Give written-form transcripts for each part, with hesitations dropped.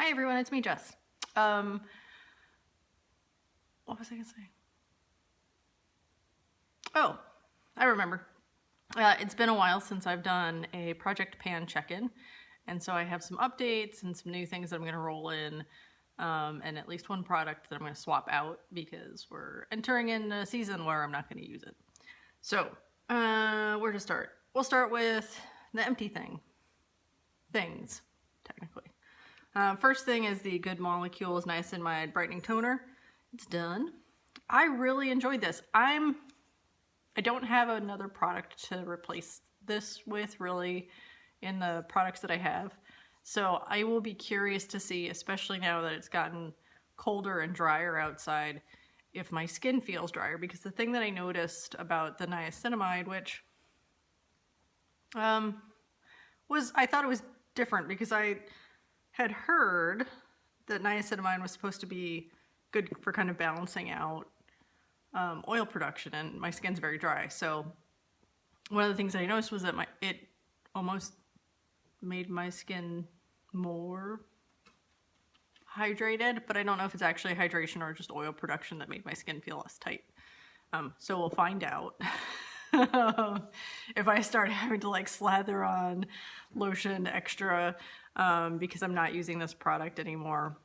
Hi everyone, it's me, Jess. What was I gonna say? Oh, I remember. It's been a while since I've done a Project Pan check-in, and so I have some updates and some new things that I'm gonna roll in, and at least one product that I'm gonna swap out because we're entering in a season where I'm not gonna use it. So, where to start? We'll start with the empty things, technically. First thing is the Good Molecules Niacinamide Brightening Toner. It's done. I really enjoyed this. I don't have another product to replace this with really in the products that I have. So I will be curious to see, especially now that it's gotten colder and drier outside, if my skin feels drier. Because the thing that I noticed about the niacinamide, which was, I thought it was different because I had heard that niacinamide was supposed to be good for kind of balancing out oil production, and my skin's very dry. So one of the things I noticed was that it almost made my skin more hydrated, but I don't know if it's actually hydration or just oil production that made my skin feel less tight. So we'll find out. If I start having to like slather on lotion extra because I'm not using this product anymore.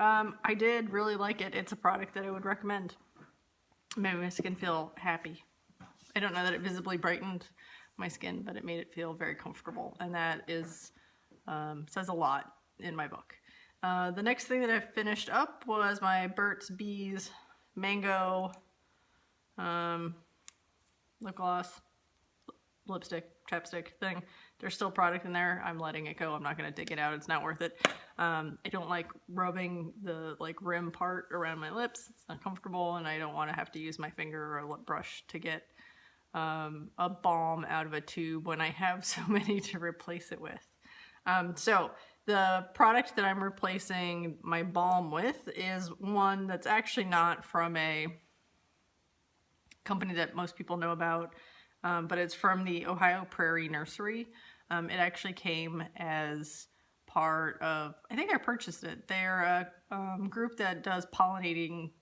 I did really like it. It's a product that I would recommend. It made my skin feel happy. I don't know that it visibly brightened my skin, but it made it feel very comfortable, and that is says a lot in my book. The next thing that I finished up was my Burt's Bees Mango lip gloss, lipstick, chapstick thing. There's still product in there. I'm letting it go. I'm not going to dig it out. It's not worth it. I don't like rubbing the rim part around my lips. It's not comfortable, and I don't want to have to use my finger or a lip brush to get a balm out of a tube when I have so many to replace it with. So the product that I'm replacing my balm with is one that's actually not from a company that most people know about, but it's from the Ohio Prairie Nursery. It actually came as part of, I think I purchased it. They're a group that does pollinating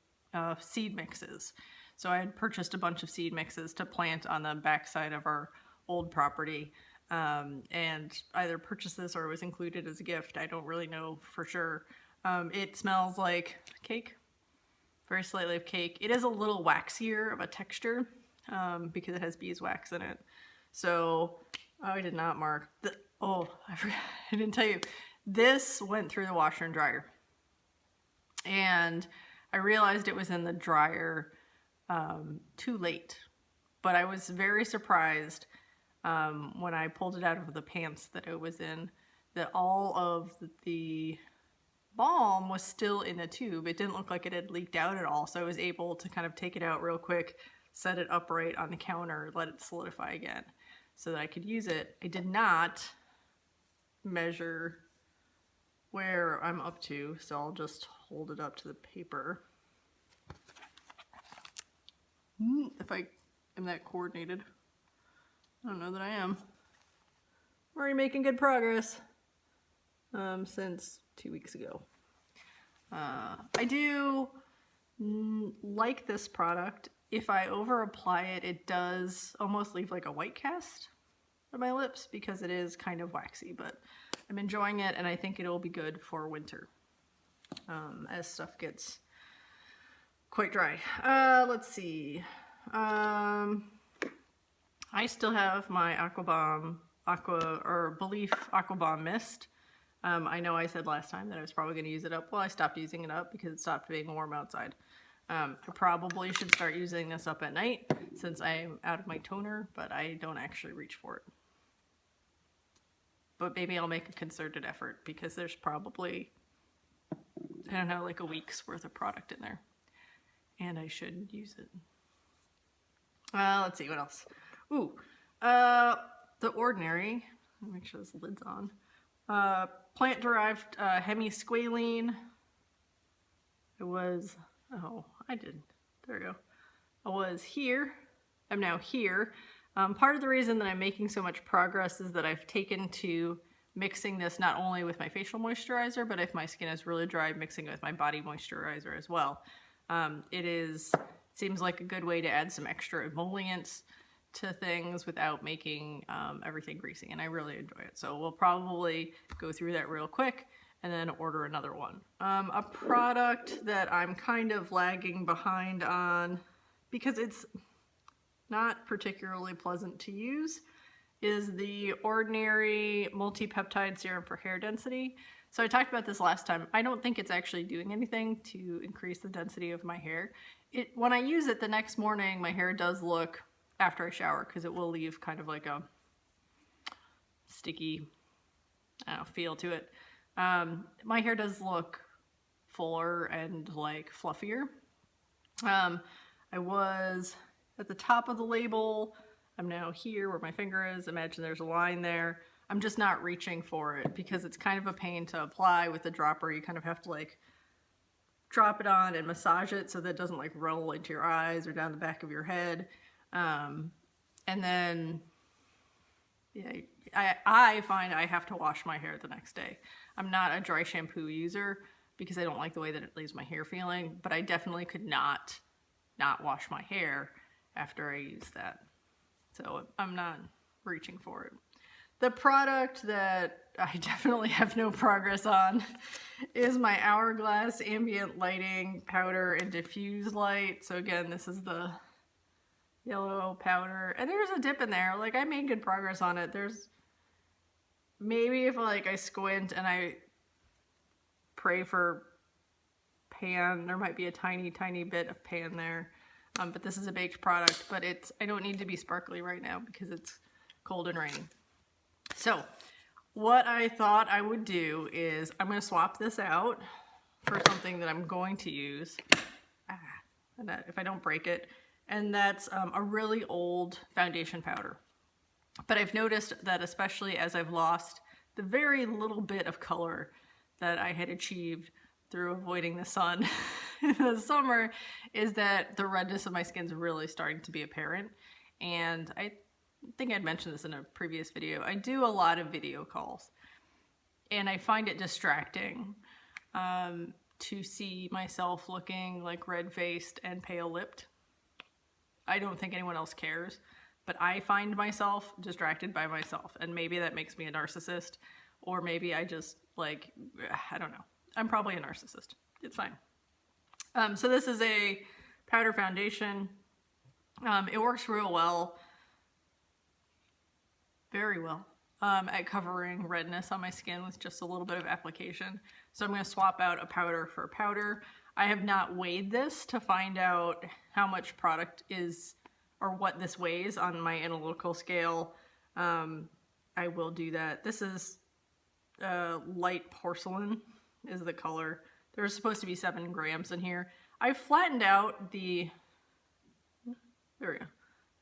seed mixes. So I had purchased a bunch of seed mixes to plant on the backside of our old property, and either purchased this or it was included as a gift. I don't really know for sure. It smells like cake. Very slightly of cake. It is a little waxier of a texture because it has beeswax in it. So, I did not mark. I didn't tell you. This went through the washer and dryer. And I realized it was in the dryer too late. But I was very surprised when I pulled it out of the pants that it was in, that all of the balm was still in the tube. It didn't look like it had leaked out at all, so I was able to kind of take it out real quick, set it upright on the counter, let it solidify again so that I could use it. I did not measure where I'm up to, so I'll just hold it up to the paper. If I am that coordinated. I don't know that I am. We're already making good progress since 2 weeks ago. I do like this product. If I over apply it, it does almost leave like a white cast on my lips because it is kind of waxy, but I'm enjoying it, and I think it'll be good for winter as stuff gets quite dry. Let's see. I still have my Belif Aqua Bomb Mist. I know I said last time that I was probably going to use it up. Well, I stopped using it up because it stopped being warm outside. I probably should start using this up at night since I'm out of my toner, but I don't actually reach for it. But maybe I'll make a concerted effort because there's probably, I don't know, like a week's worth of product in there. And I should use it. Let's see, what else? Ooh, The Ordinary. Let me make sure this lid's on. Plant-derived hemisqualane. There we go. I was here. I'm now here. Part of the reason that I'm making so much progress is that I've taken to mixing this not only with my facial moisturizer, but if my skin is really dry, mixing it with my body moisturizer as well. It seems like a good way to add some extra emollients to things without making everything greasy, and I really enjoy it. So we'll probably go through that real quick and then order another one. A product that I'm kind of lagging behind on because it's not particularly pleasant to use is the Ordinary Multi-Peptide Serum for Hair Density. So I talked about this last time. I don't think it's actually doing anything to increase the density of my hair. When I use it the next morning, my hair does look, after I shower, because it will leave kind of like a sticky, I don't know, feel to it. My hair does look fuller and like fluffier. I was at the top of the label. I'm now here where my finger is. Imagine there's a line there. I'm just not reaching for it because it's kind of a pain to apply with the dropper. You kind of have to like drop it on and massage it so that it doesn't like roll into your eyes or down the back of your head. And then yeah, I find I have to wash my hair the next day. I'm not a dry shampoo user because I don't like the way that it leaves my hair feeling, but I definitely could not wash my hair after I use that. So I'm not reaching for it. The product that I definitely have no progress on is my Hourglass Ambient Lighting Powder and Diffuse Light. So again, this is the yellow powder, and there's a dip in there. Like, I made good progress on it. There's maybe if like I squint and I pray for pan, there might be a tiny bit of pan there. But this is a baked product, but I don't need to be sparkly right now because it's cold and rainy. So what I thought I would do is I'm going to swap this out for something that I'm going to use, and that if I don't break it, and that's a really old foundation powder. But I've noticed that especially as I've lost the very little bit of color that I had achieved through avoiding the sun in the summer, is that the redness of my skin's really starting to be apparent. And I think I'd mentioned this in a previous video. I do a lot of video calls, and I find it distracting to see myself looking like red-faced and pale-lipped. I don't think anyone else cares, but I find myself distracted by myself, and maybe that makes me a narcissist, or maybe I just like, I don't know. I'm probably a narcissist. It's fine. So this is a powder foundation. It works real well, very well, at covering redness on my skin with just a little bit of application. So I'm going to swap out a powder for a powder. I have not weighed this to find out how much product is, or what this weighs on my analytical scale. I will do that. This is light porcelain is the color. There's supposed to be 7 grams in here. I flattened out the, there we go.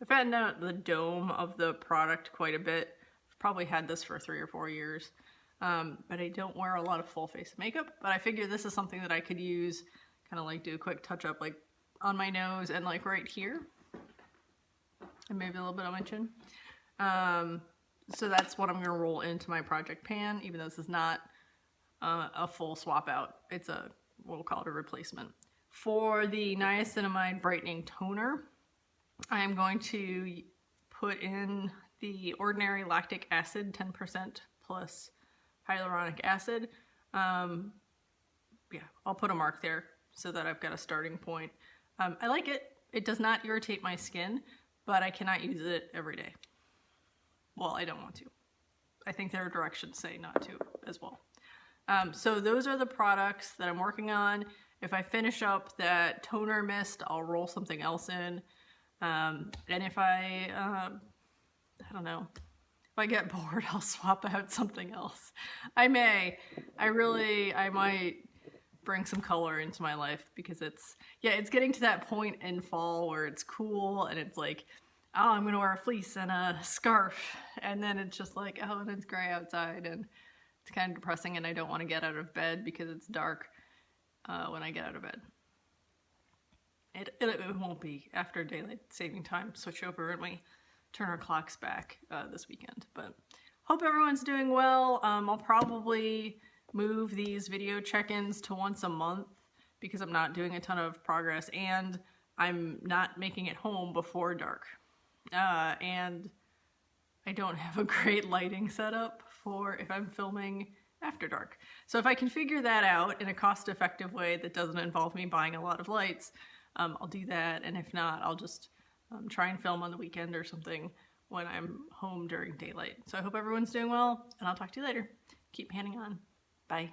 I flattened out the dome of the product quite a bit. I've probably had this for 3 or 4 years. But I don't wear a lot of full face makeup, but I figured this is something that I could use, kind of like do a quick touch up like on my nose and like right here. And maybe a little bit on my chin. So that's what I'm gonna roll into my project pan, even though this is not a full swap out. It's we'll call it a replacement. For the Niacinamide Brightening Toner, I am going to put in the Ordinary Lactic Acid 10% plus hyaluronic acid. Yeah, I'll put a mark there so that I've got a starting point. I like it. It does not irritate my skin, but I cannot use it every day. Well, I don't want to. I think there are directions saying not to as well. So those are the products that I'm working on. If I finish up that toner mist, I'll roll something else in. And if I don't know, if I get bored, I'll swap out something else. I might bring some color into my life because it's getting to that point in fall where it's cool and it's like, oh, I'm gonna wear a fleece and a scarf, and then it's just like, oh, and it's gray outside and it's kind of depressing, and I don't want to get out of bed because it's dark when I get out of bed. It won't be after daylight saving time switch over and we turn our clocks back this weekend, but hope everyone's doing well. I'll probably move these video check-ins to once a month because I'm not doing a ton of progress and I'm not making it home before dark. And I don't have a great lighting setup for if I'm filming after dark. So if I can figure that out in a cost-effective way that doesn't involve me buying a lot of lights, I'll do that. And if not, I'll just try and film on the weekend or something when I'm home during daylight. So I hope everyone's doing well, and I'll talk to you later. Keep panning on. Bye.